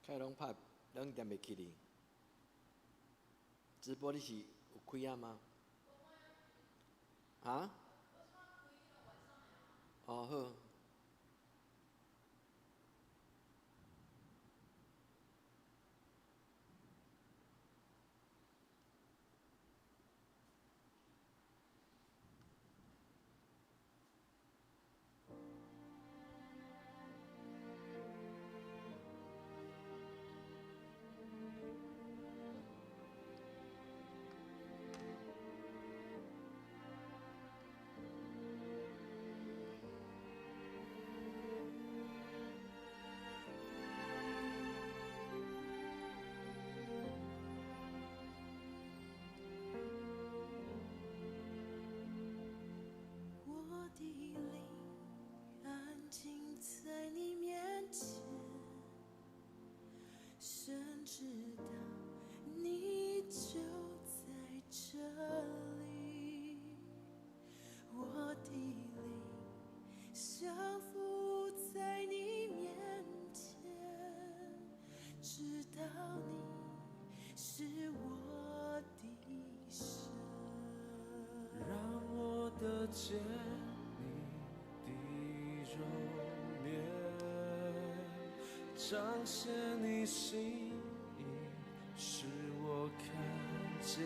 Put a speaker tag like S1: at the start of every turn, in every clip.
S1: 开拢拍，拢点袂起哩。直播你是有开啊吗？啊？哦好。
S2: 我的灵安静在你面前，深知道你就在这里。我的灵降服在你面前，知道你是我的神。
S3: 让我得见你的容颜，彰显你心意，使我看见。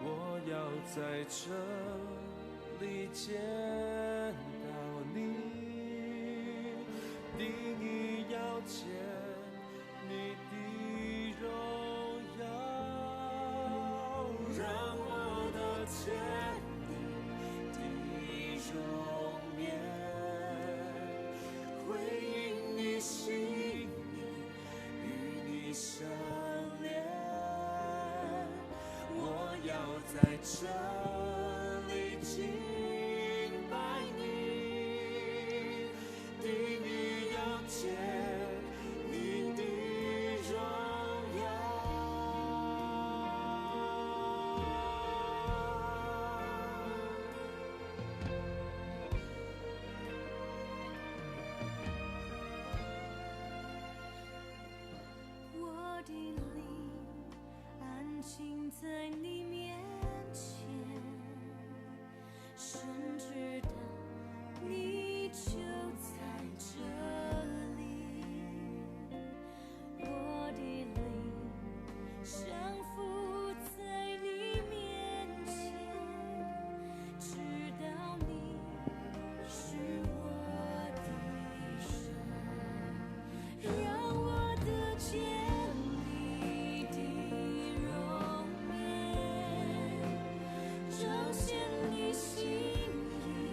S3: 我要在这里见到你，定义要见你的荣耀，让我得见你的容颜，回应你心意，与你相连。我要在这里敬拜你，定义要见你的荣耀。
S2: 我的灵安静在你面前，深知道你就在这里。我的灵降服在你面前，知道你是我的神。让我得见你的容颜，彰显你心意，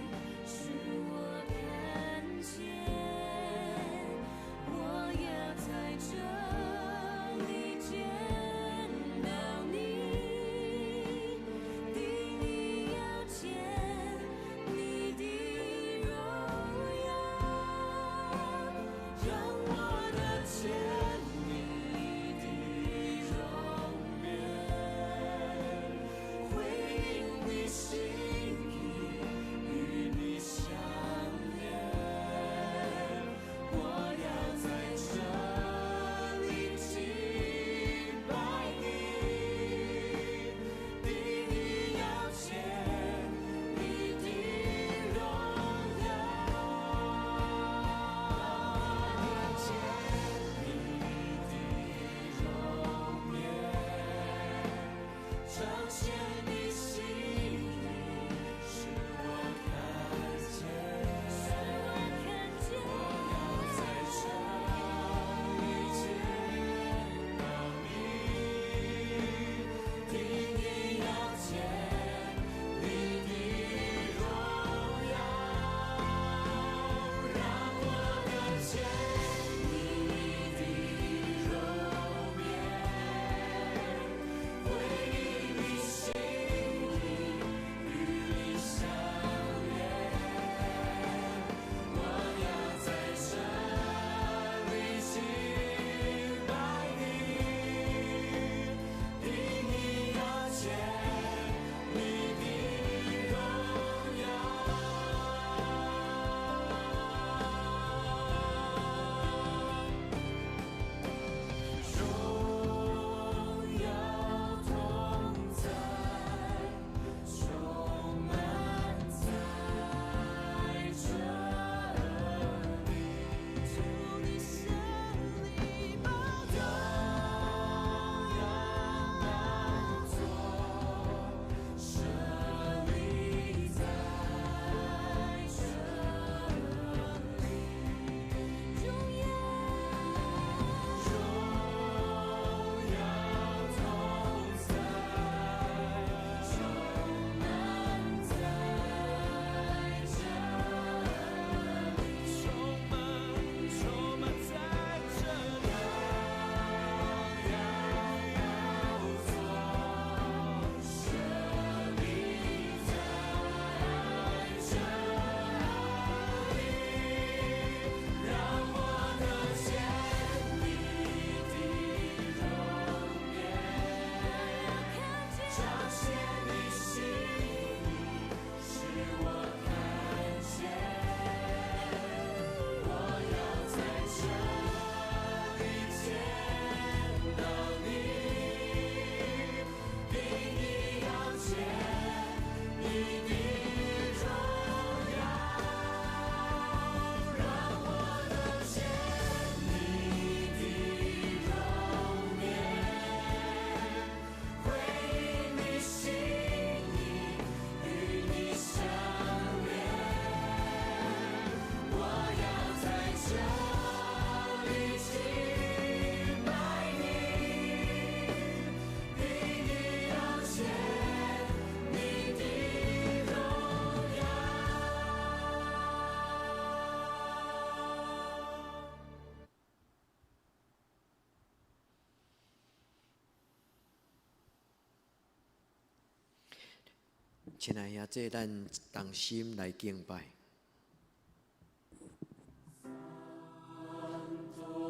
S1: 亲爱兄弟，咱同心来敬拜。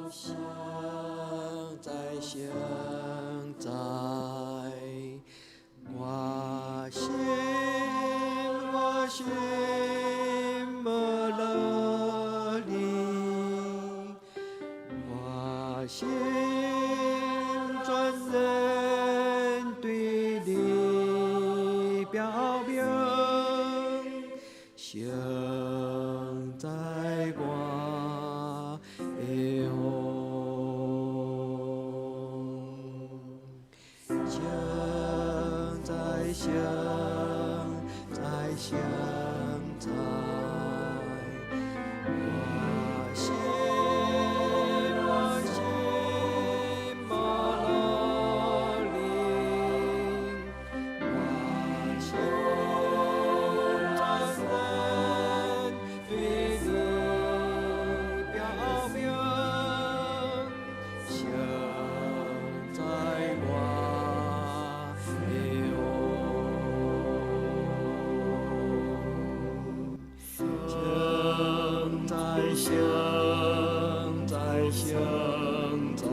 S1: 相在相在，我心不乐你，我心专人对你表明，相在我的相在相在，我心不乐你，我心专人对你表明，相在我的相在相在，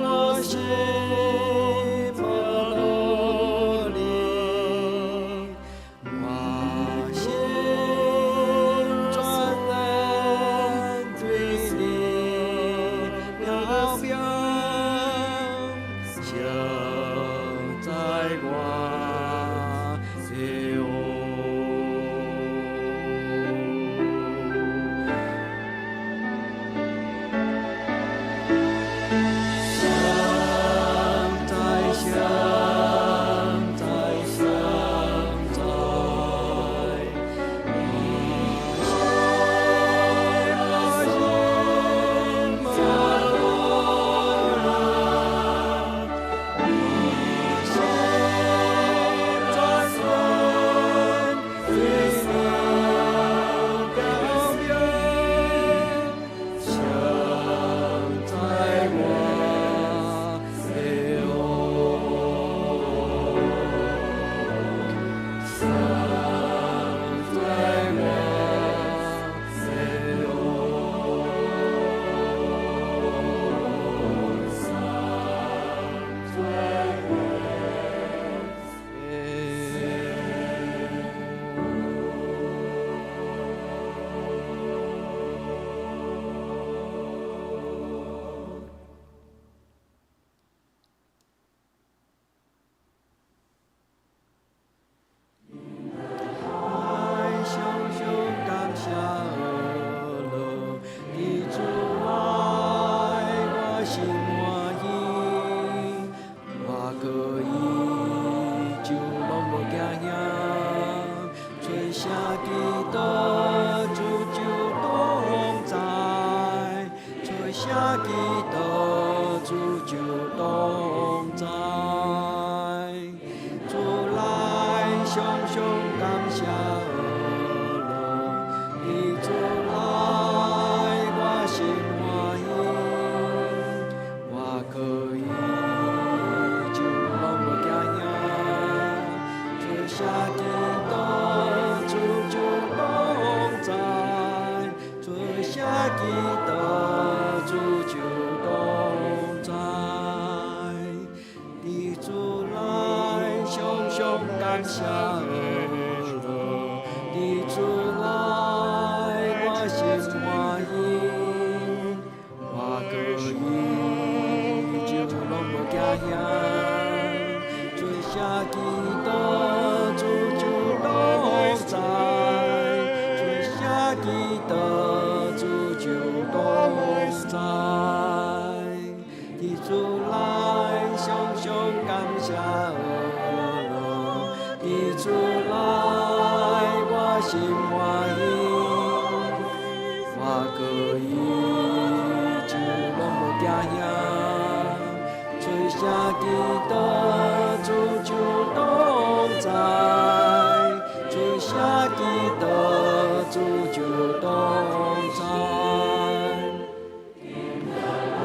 S1: 我心不乐你，我心专人对你表明，相在我。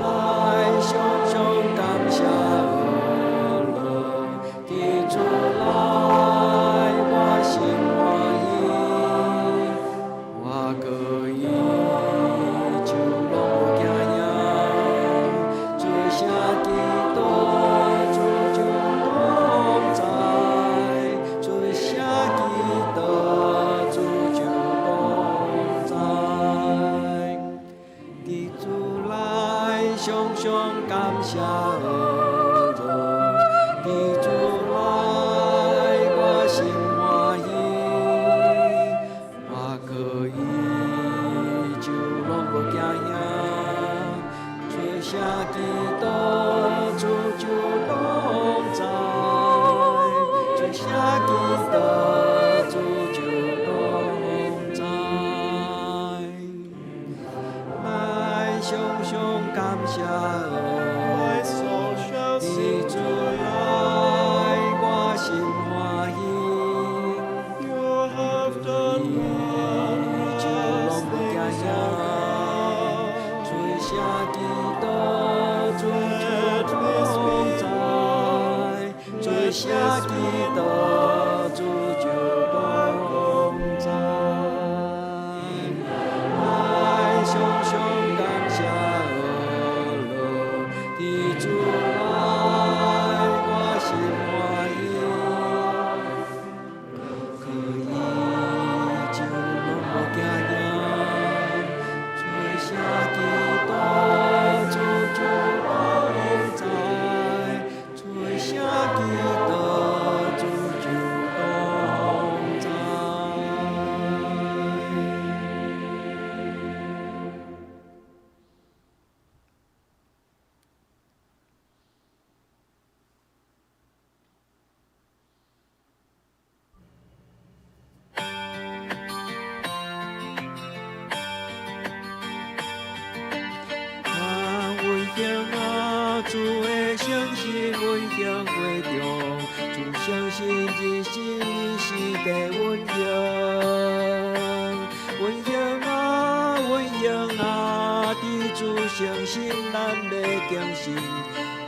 S1: 来，胸胸感谢。常常感谢我了，你主来我心欢喜，我可以就拢无惊遐，做啥基督主就拢知，做啥基督主就拢知，爱常常感谢我。
S3: My soul shall
S1: 你
S3: sing
S1: 主
S3: to
S1: 来我心欢喜。
S3: you. You have done
S1: 你就
S3: marvelous
S1: 拢不惊
S3: things,
S1: 吓，
S3: O
S1: 吹下基督主
S3: Let
S1: 就
S3: this
S1: 拢
S3: be
S1: 知，吹下基督主就拢知。爱常常感谢我了，你主来我心欢喜。 可以就拢无惊惊，吹下基督主就拢知，吹下基督主就拢知。阮乡啊，主的相信，阮乡会中，主相信一生一世地阮乡。阮乡啊，阮乡啊，伫主相信，咱要敬信，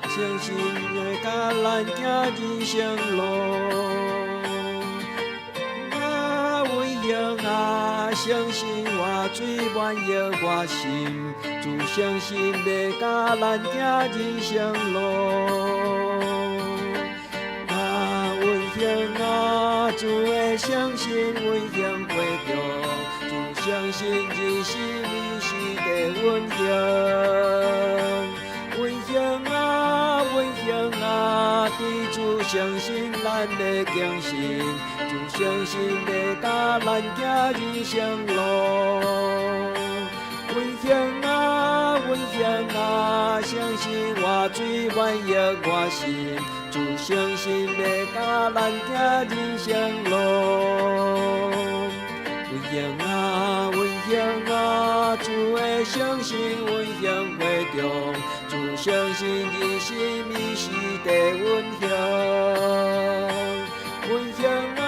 S1: 相信会甲咱行人生路。 阮乡啊，相信我水满溢我心，主相信要甲咱行人生路。阮乡啊，主会相信，阮乡会中，主相信一生一世地阮乡。阮乡啊，阮乡啊，伫主相信，咱要敬信。 就相信要甲咱行人生路。阮乡啊，阮乡啊，相信我水满溢我心，就相信要甲咱行人生路。阮乡啊，阮乡啊，主会相信，阮乡会中，就相信一生一世地阮乡。 阮乡啊，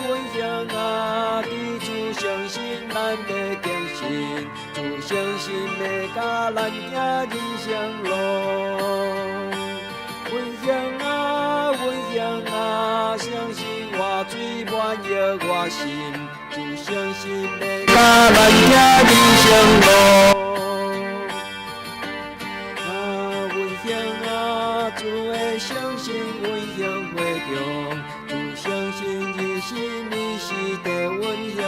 S1: 阮乡啊，伫主相信，咱要敬信，主相信要甲咱行人生路。阮乡啊，阮乡啊，相信我水满溢我心，主相信要甲咱行人生路。阮乡啊，主会相信，阮乡会中。 相信一生一世地阮乡，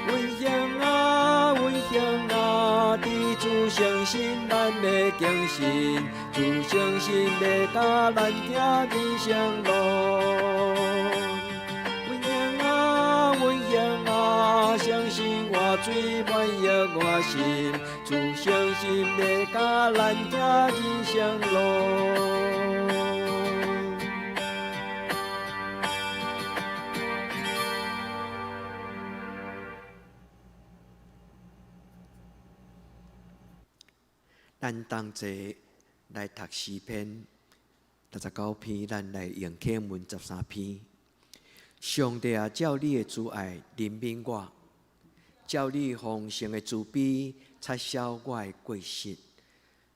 S1: 阮乡啊，阮乡啊，伫主相信，咱要敬信，主相信要甲咱行人生路。阮乡啊，阮乡啊，相信我水满溢我心，主相信要甲咱行人生路。 咱同齐来读诗篇69篇，咱来用经文13篇。上帝啊，照你的慈爱怜悯我，照你丰盛的慈悲擦消我的过失，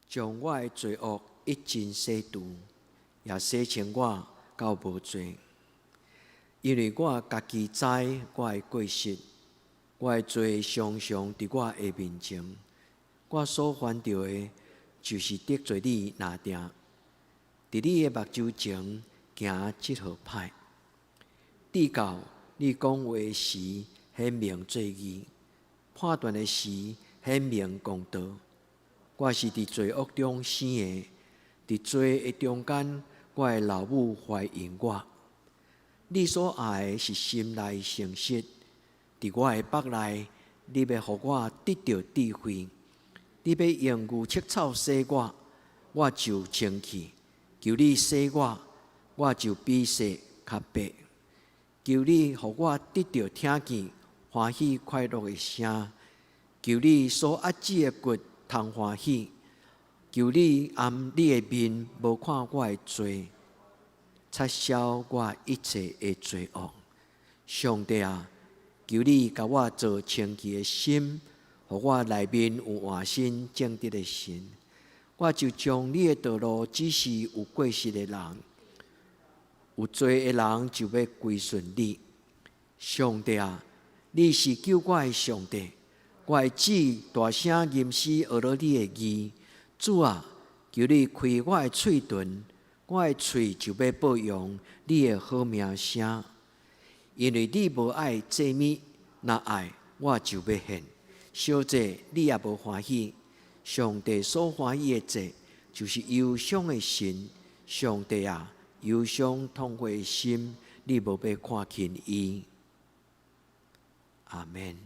S1: 将我的罪恶一尽洗除，也洗清我到无罪。因为我家己知我的过失，我的罪常常伫我的面前。 我所犯着的，就是得罪你拿定，伫你的目睭前行这号歹。至到你讲话时显明做义，判断的时显明公道。我是伫罪恶中生的，伫罪的中间，我的老母怀孕我。你所爱的是心内诚实，伫我的腹内，你要互我得到智慧。你要用牛切草洗我，我就清气；求你洗我，我就比洗较白。求你互我得到听见欢喜快乐的声，求你所压制的骨通欢喜，求你按你的面无看我的罪，擦消我一切的罪恶。上帝啊，求你甲我做清气的心，互我内面有换新正直的心。我就将你的道路指示有过失的人，有罪的人就要归顺你。上帝啊，你是救我的上帝，我的嘴大声吟诗学了你的义。主啊，求你开我的嘴唇，我的嘴就要报扬你的好名声。因为你无爱祭物，若爱我就要献。小祭你也无欢喜，上帝所欢喜的祭，就是忧伤的心。上帝啊，忧伤痛悔的心，你无要看轻伊。阿们。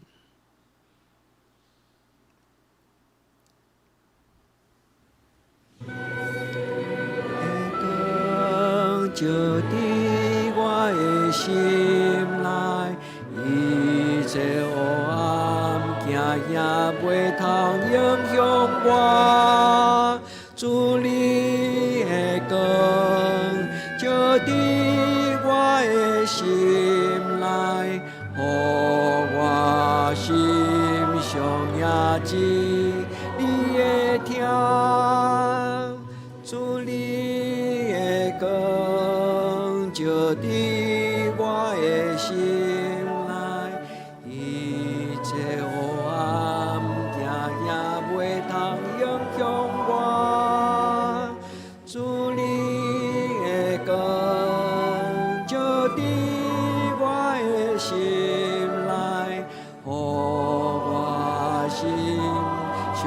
S1: 就伫我的心内，一切黑暗惊也袂通影响我。主你的光，就伫我的心内，互我心上也知你的听。主你的光，就伫我的心内，一切黑暗惊也袂通影响我。主你的光，就伫我的心内，互我心上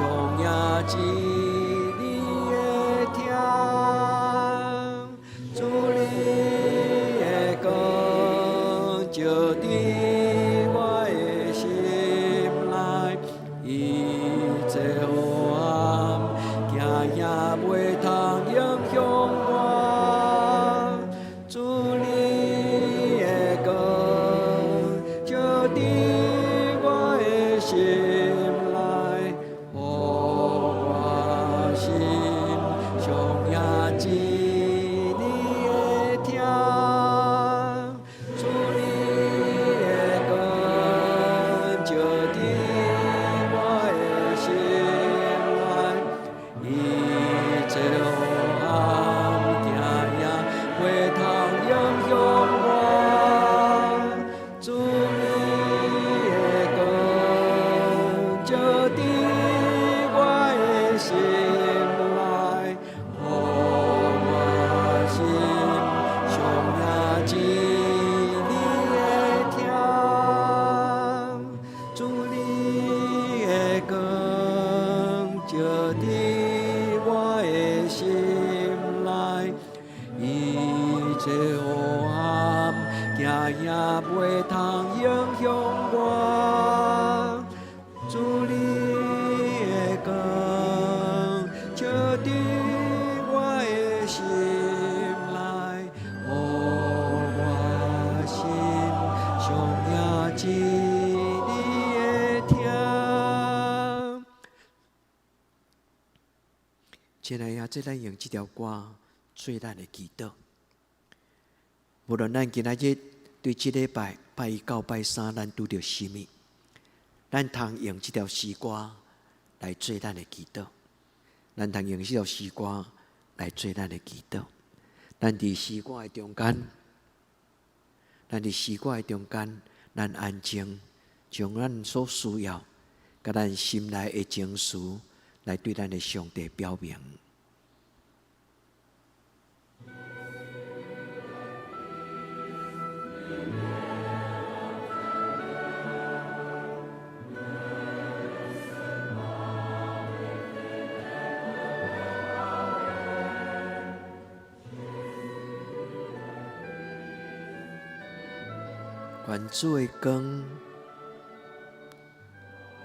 S1: 也知。亲爱的，这咱用这条歌做咱的祈祷。无论咱今仔日对这礼拜拜一到拜三，咱拄着什么，咱通用这条诗歌来做咱的祈祷。咱通用这条诗歌来做咱的祈祷。咱伫诗歌的中间，咱安静，将咱所需要，甲咱心内的情绪，来对咱的上帝表明。愿主的光，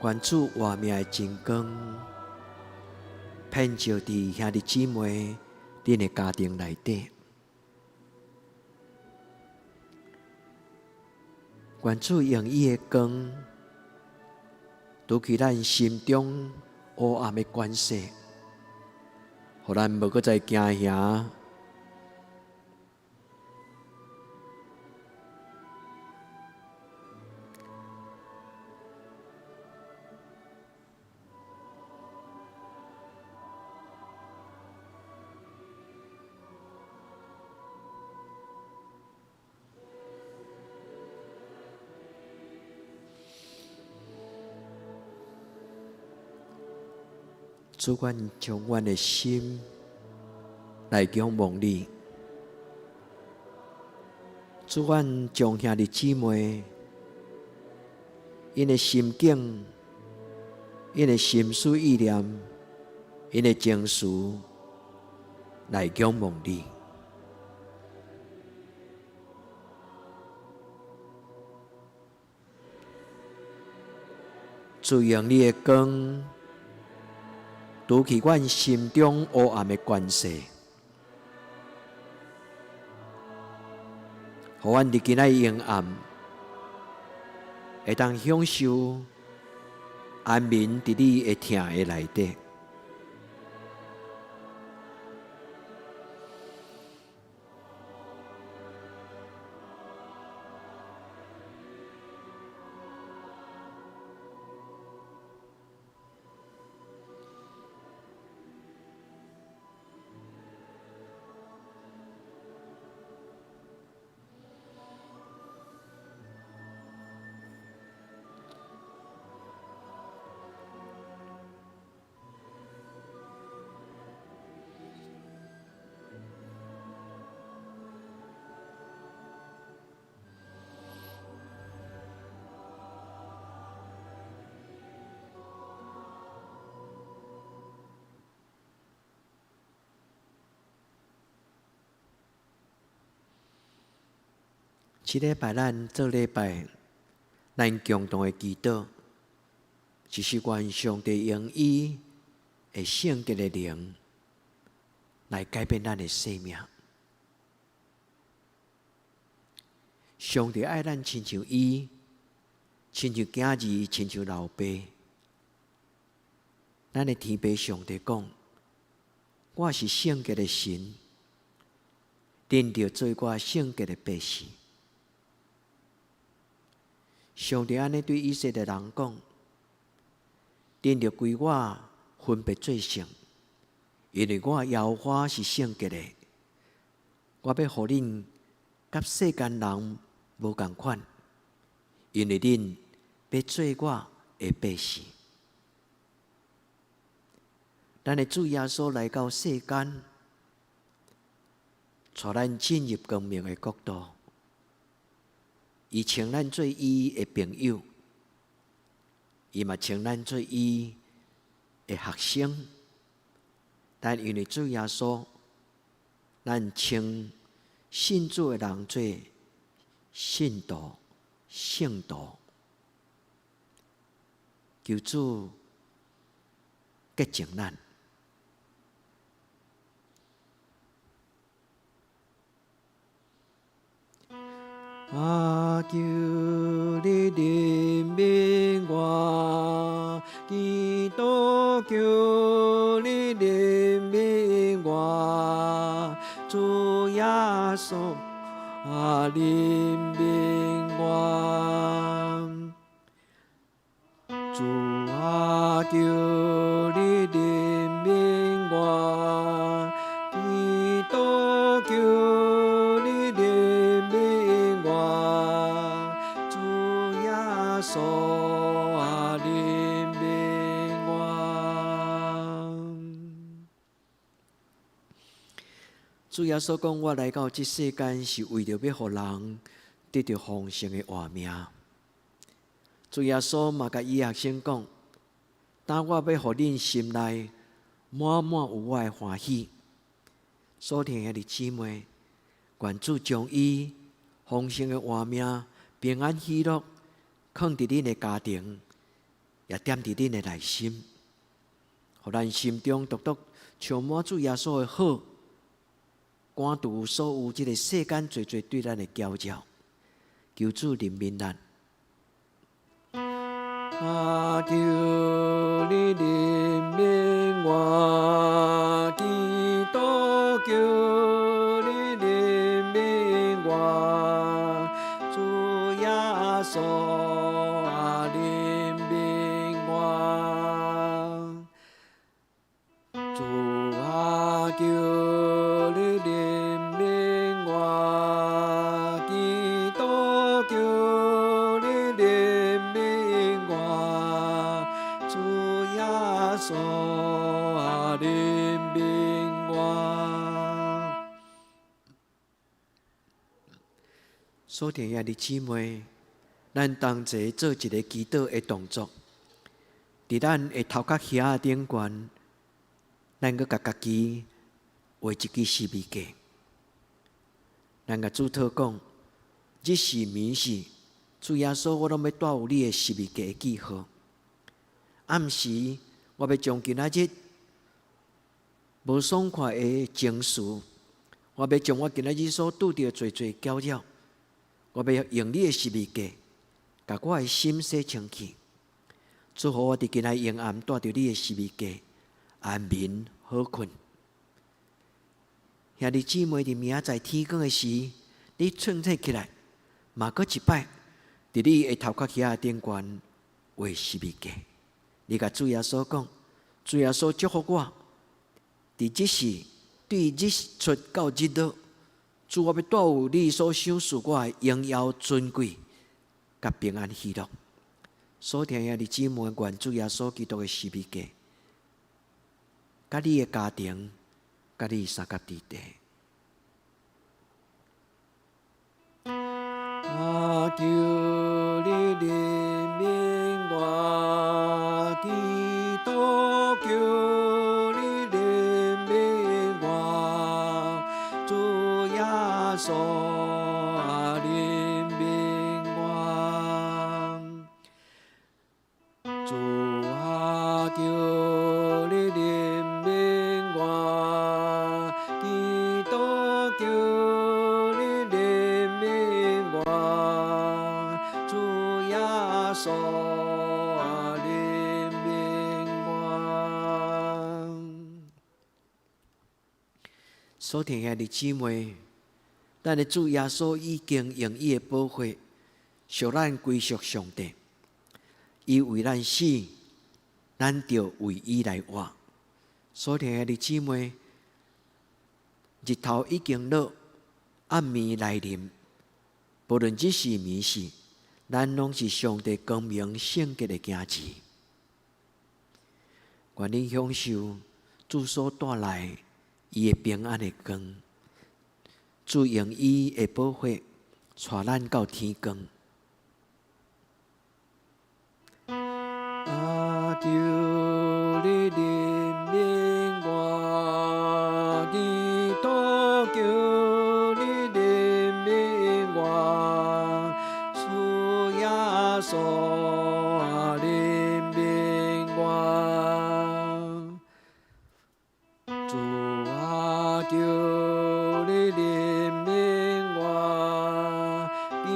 S1: 愿主活命的真光，遍照伫兄弟姊妹恁的家庭内底。愿主用伊的光，除去咱心中黑暗的关系，互咱无搁再惊吓。主，愿将阮的心来仰望你。主，愿将兄弟姊妹因的心境、因的心思意念、因的情绪来仰望你。主，用你的光，除去阮心中黑暗的关系，互阮伫今仔阴暗，会当享受安眠伫你的听的内底。这礼拜咱做礼拜，咱共同的祈祷，就是愿上帝用伊的圣洁的灵来改变咱的生命。上帝爱咱亲像伊，亲像囝儿，亲像老爸。咱的天父上帝讲：“我是圣洁的神，恁着做我圣洁的百姓。”上帝安尼对以色列人讲：“恁着归我分别做圣，因为我耶和华是圣洁的。我要互恁甲世间人无共款，因为恁要做我的百姓。”咱的主耶稣来到世间，带咱进入光明的国度。伊称咱做伊的朋友，伊嘛称咱做伊的学生。但因为主耶稣，咱称信主的人做信徒、圣徒。求主洁净咱。求你怜悯我，基督求你怜悯我，主耶稣怜悯我，主求你怜悯我，基督求你怜悯我，主耶稣怜悯我。主耶稣讲：“我来到这世间，是为着要互人得到丰盛的活命。”主耶稣嘛甲伊学生讲：“当我要互恁心内满满有我的欢喜。”所听兄弟姊妹，愿主将伊丰盛的活命平安喜乐放伫恁的家庭，也踮伫恁的内心，互咱心中独独充满主耶稣的好，赶除所有即个世间最最对咱的搅扰。求主怜悯咱。求你怜悯我，基督求你怜悯我，主耶稣怜悯我，主求你怜悯我，基督求你怜悯我，主耶稣怜悯我。所听兄弟姊妹，咱同齐做一个祈祷的动作，伫咱的头壳遐顶悬，咱阁甲家己画一支十字架。咱甲主祷讲，日时暝时，主耶稣，我拢要带有你的十字架的记号。暗时，我要将今仔日无爽快的情绪，我要将我今仔日所拄着最最搅扰，我要用你的十字架，甲我的心洗清气。祝福我伫今仔夜暗带着你的十字架，安眠好困。兄弟姊妹，伫明仔载天光的时，你创醒起来，嘛阁一摆，伫你的头壳遐顶悬画十字架。你甲主耶稣讲，主耶稣祝福我，伫即时对日出到日落，主我要带有你所赏赐我的荣耀尊贵，甲平安喜乐。所听兄弟姊妹，愿主耶稣基督的十字架，甲你的家庭，甲你三甲地地。求你怜悯我，基督求你怜悯我，主耶稣怜悯我，主啊求你怜悯我，基督求你怜悯我，主耶稣怜悯我。所听兄弟姊妹，咱的主耶稣已经用伊的宝血，赎咱归属上帝。伊为咱死，咱就为伊来活。所听兄弟姊妹，日头已经落，暗暝来临，无论日时暝时，咱拢是上帝光明圣洁的子子。愿你享受主所带来伊的平安的光，主用伊的宝血带咱到天光。求你怜悯我，基督求你怜悯我，主耶稣怜悯我，主啊求你怜悯我，基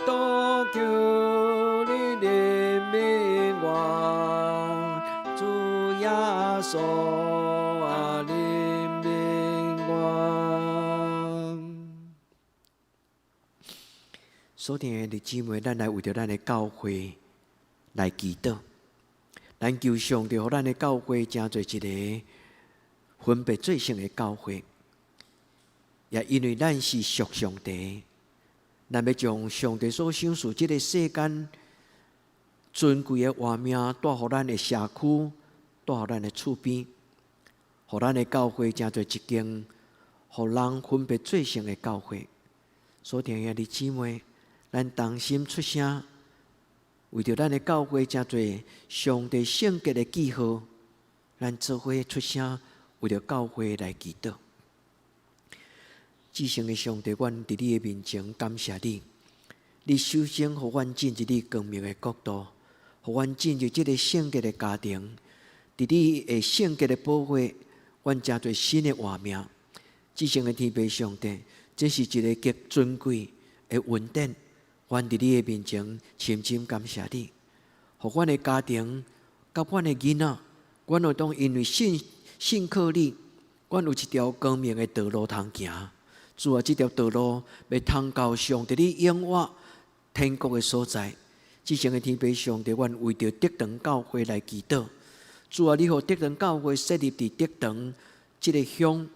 S1: 督求你怜悯我，主耶稣怜悯我。所听的姊妹，咱来为着咱的教会来祈祷，咱求上帝，互咱的教会成做一个分别最圣的教会。也因为咱是属上帝，咱要将上帝所赏赐这个世间尊贵的画面带予咱的社区，带予咱的厝边，互咱的教会成做一间互人分别最圣的教会。所听兄弟姊妹，咱同心出声，为着咱的教会成做上帝圣洁的记号，咱做伙出声，为着教会来祈祷。至圣的上帝，阮伫你的面前感谢你，你首先互阮进入你光明的国度，互阮进入这个圣洁的家庭，伫你的圣洁的保护，阮真侪新的画面。至圣的天父上帝，这是一个极尊贵的恩典。阮伫你的面前深深感谢你，互阮的家庭，甲阮的囡仔，阮有当因为信靠你，阮有一条光明的道路通行。主啊，这条道路要通到上帝你永远天国的所在。至圣的天父上帝，阮为着德堂教会来祈祷。主啊，你互德堂教会设立伫德堂这个乡，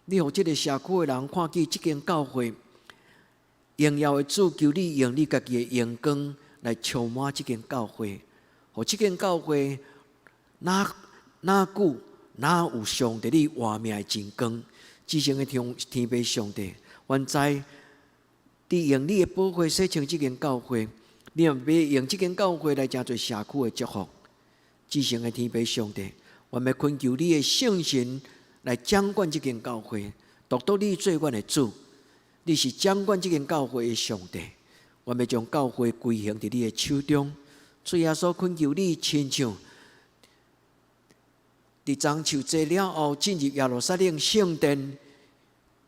S1: 你互这个社区的人看见这间教会，荣耀的主，求你用你家己的阳光来充满这间教会，互这间教会哪久哪有上帝你活命的真光。至圣的天父上帝，阮知你用你的保护洗清这间教会，你也要用这间教会来真侪社区的祝福。至圣的天父上帝，我们恳求你的圣神来掌管这间教会，独独你做阮的主，你是掌管这间教会的上帝。我们将教会归还伫你的手中。主耶稣，恳求你亲像伫樟树坐了后进入耶路撒冷圣殿，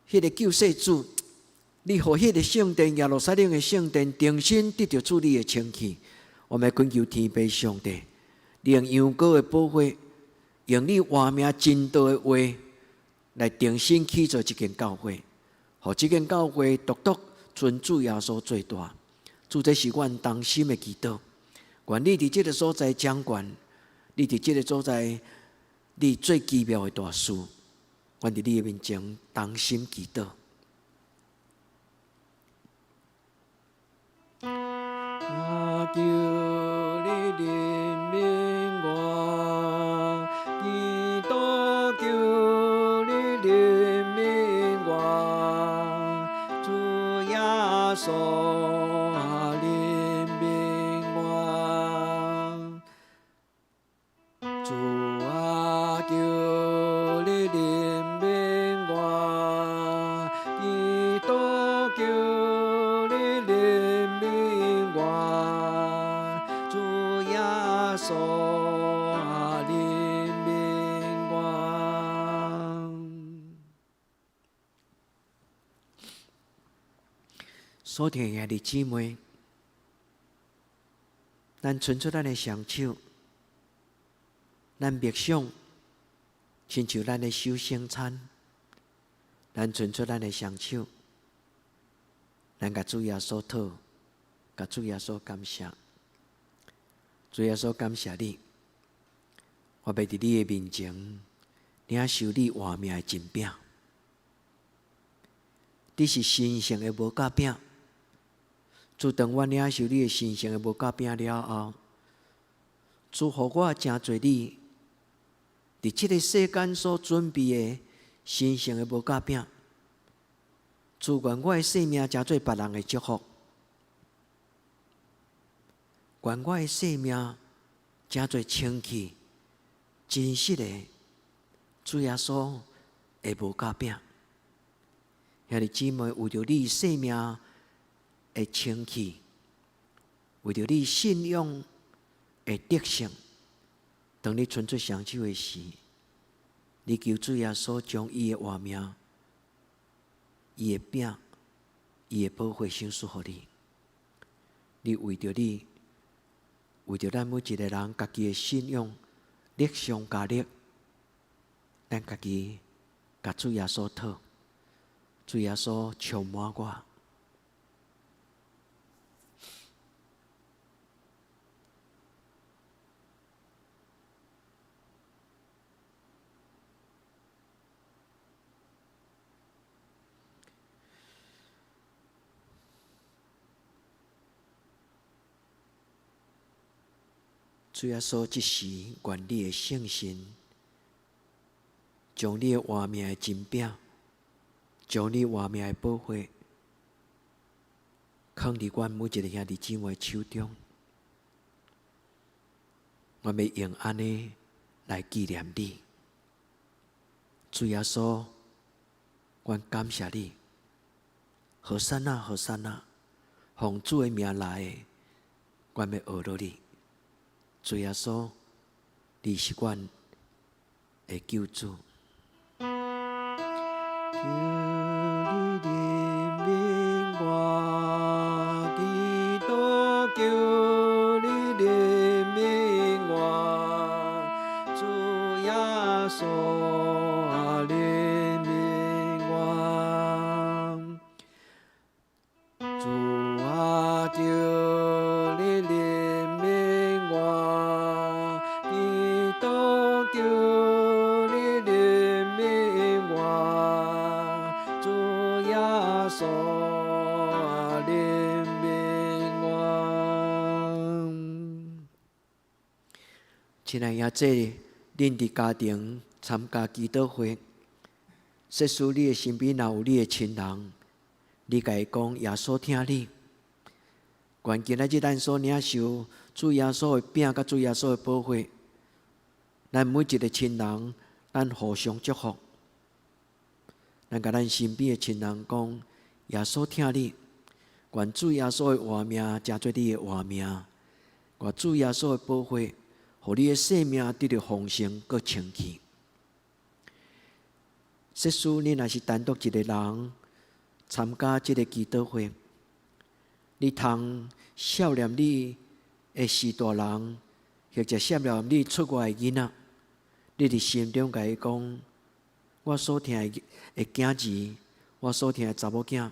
S1: 迄个救世主，你互迄个圣殿耶路撒冷的圣殿重新得到主你的清气。我们恳求天父上帝，你用羊羔的保护，用你活命真道的话来重新起造这间教会，互这间教会独独尊主耶稣最大。主，这是阮当心的祈祷。愿你伫这个所在掌管，你伫这个所在，你最奇妙的大事，阮伫你的面前当心祈祷。求你怜悯我，基督求你怜悯我，主耶稣怜悯我，主啊求你怜悯我，基督求你怜悯我，主耶稣怜悯我。所听的弟兄姊妹，咱伸出咱的双手，咱默想，亲像咱的守圣餐，咱伸出咱的双手，咱甲主耶稣讨，甲主耶稣感谢。主耶稣感谢你，我要伫你的面前领受你活命的真饼。你是神圣的无甲饼。主，当我领受你的神圣的无甲饼了后，主，互我真侪你伫这个世间所准备的神圣的无甲饼。主，愿我的生命真做别人的祝福。愿我的生命真做清气、真实的主耶稣的无甲饼。兄弟姊妹，为着你生命的清气，为着你信仰的德性，当你伸出双手的时，你求主耶稣将伊的活命、伊的饼、伊的保护赏赐予你。你为着咱每一个人家己的信仰力上加力，咱家己甲主耶稣讨，主耶稣充满我。主耶稣，即时愿你的圣神，将你的活命的真饼，将你活命的保护，放伫阮每一个兄弟姊妹手中。我要用安尼来纪念你。主耶稣，阮感谢你。何塞那，何塞那，奉主的名来的，阮要学落你。主耶稣，你是阮的救主。求你怜悯我，基督，求你怜悯我，主耶稣啊，怜悯我，主啊，求你怜悯我，基督，求你怜悯我，主耶稣啊，怜悯我。亲爱的姐，恁伫家庭参加祈祷会，说出你的身边若有你的亲人，你甲伊讲耶稣听你。关键仔日咱所领受主耶稣的饼，甲主耶稣的保惠，咱每一个亲人，咱互相祝福。咱甲咱身边的亲人讲，耶稣听你，愿主耶稣的活命成做你的活命，愿主耶稣的保惠，互你的生命得到丰盛佮清气。说出你若是单独一个人参加这个祈祷会，你通少念你的士大人，或者少念你出外的囡仔，你伫心中甲伊讲：我所听的囝儿，我所听的查某囝，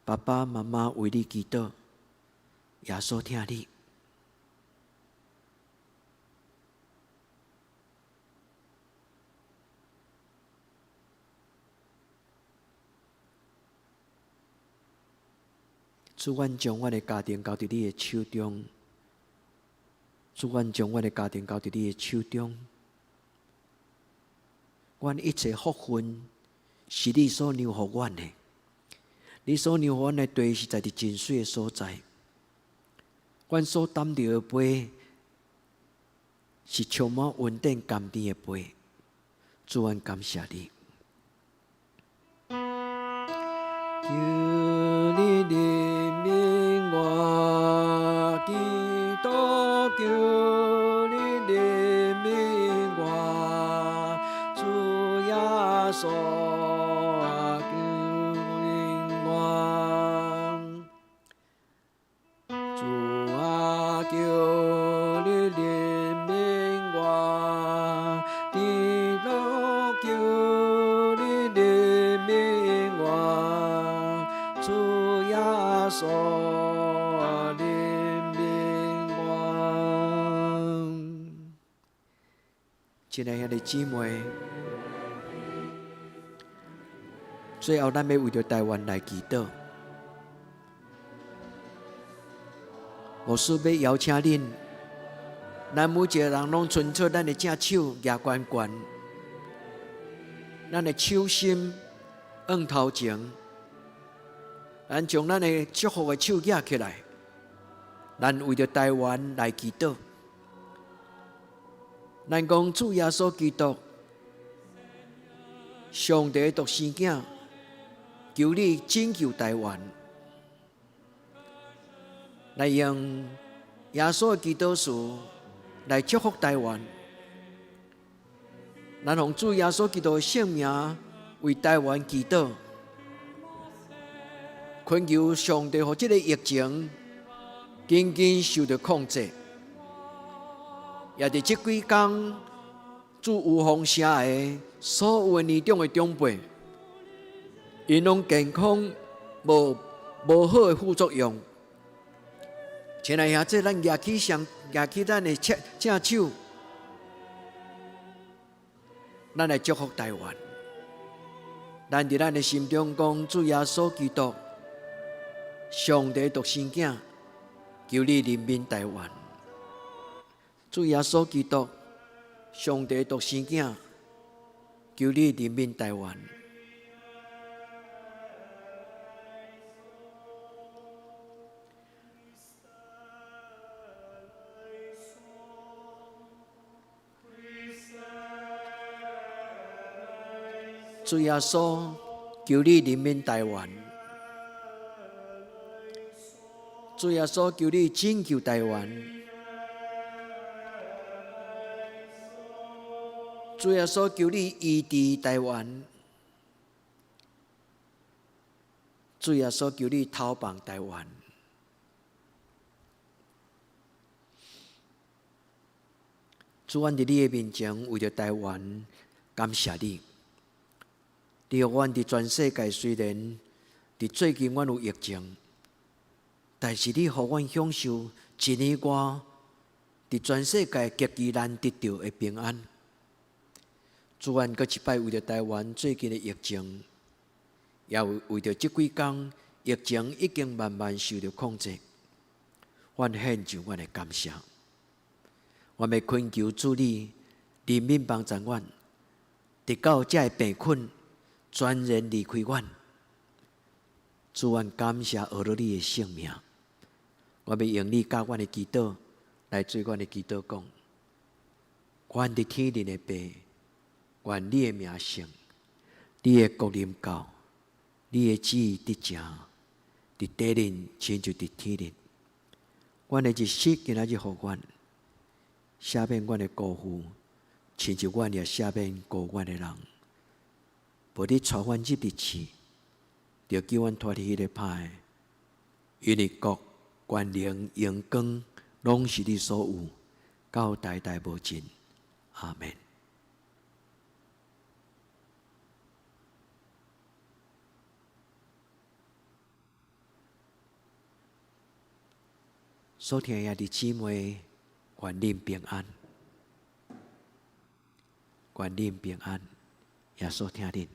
S1: 爸爸妈妈为你祈祷，耶稣听你。主，阮将阮的家庭交伫你的手中。主，阮将阮的家庭交伫你的手中。阮一切福分是你所留予阮的。你所留予阮的地是在伫真水的所在。阮所担着的杯是充满稳定甘甜的杯。主，阮感谢你。求你怜悯我，基督，求你怜悯我，主耶稣啊，救我，主啊，求你怜悯我，基督，求你怜悯我，主耶稣啊，怜悯我。亲爱的姊妹，最后咱要为着台湾来祈祷。牧师要邀请恁，咱每一个人拢伸出咱的正手，举悬悬，咱的手心往头前，咱将咱的祝福的手举起来，咱为着台湾来祈祷。咱讲主耶稣基督，上帝独生囝，求你拯救台湾。来用耶稣的祈祷词来祝福台湾。咱用主耶稣基督的圣名为台湾祈祷，恳求上帝，让这个疫情紧紧受到控制。也伫这几天，主有风城的所有年长的长辈，因拢健康无好的副作用。亲爱兄弟，咱举起咱的正手，咱来祝福台湾。咱伫咱的心中讲：主耶稣基督，上帝独生囝，求你怜悯台湾。主耶稣基督，上帝独生囝，求你怜悯台湾。主耶稣，求你怜悯台湾。主耶稣，求你拯救台湾。主耶稣，求你医治台湾。主耶稣，求你投放台湾。主，阮伫你的面前，为着台湾，感谢你。你互阮伫全世界，虽然伫最近阮有疫情，但是你互阮享受一年外伫全世界极其难得到的平安。主，阮搁一摆为着台湾最近的疫情，也为着即几工疫情已经慢慢受到控制，阮献上阮的感谢。我要恳求主你怜悯帮助阮，直到这个病困全然离开阮。主，阮感谢学了你的性命。我要用你教阮的祈祷来做阮的祈祷，讲：阮伫天灵的爸，愿你的名圣，你的国临到，你的旨意伫正，伫地灵亲像伫天灵。阮的日息今仔日互阮，赦免阮的辜负，亲像阮也赦免辜阮的人。无你带阮入日去，就叫阮脱离迄个歹，因为国、权能、荣光，拢是你所有，到代代无尽。阿们。所听的弟姊妹，愿恁平安，愿恁平安，耶稣听恁。